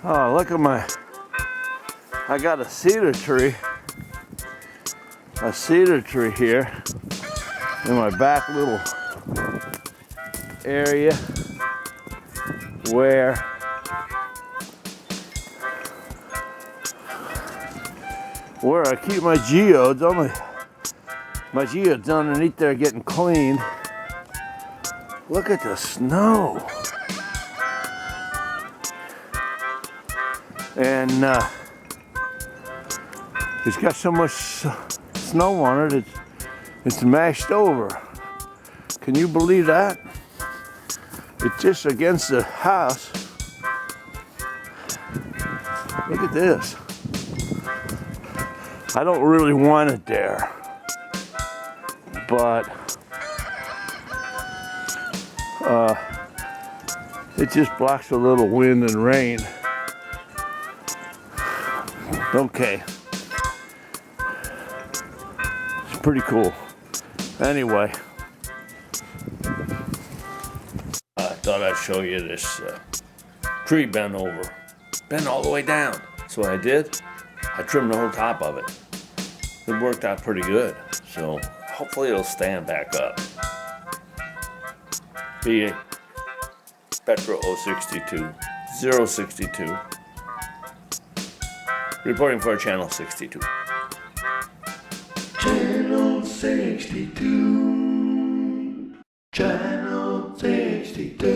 Oh, look at I got a cedar tree here in my back little area where I keep my geodes. My geodes underneath there getting cleaned. Look at the snow. And it's got so much snow on it, it's mashed over. Can you believe that? It's just against the house. Look at this. I don't really want it there, but it just blocks a little wind and rain. Okay. It's pretty cool. Anyway, I thought I'd show you this tree bent all the way down. So what I did, I trimmed the whole top of it. It worked out pretty good. So hopefully it'll stand back up. Be Petro 062, reporting for Channel 62. Channel 62. Channel 62.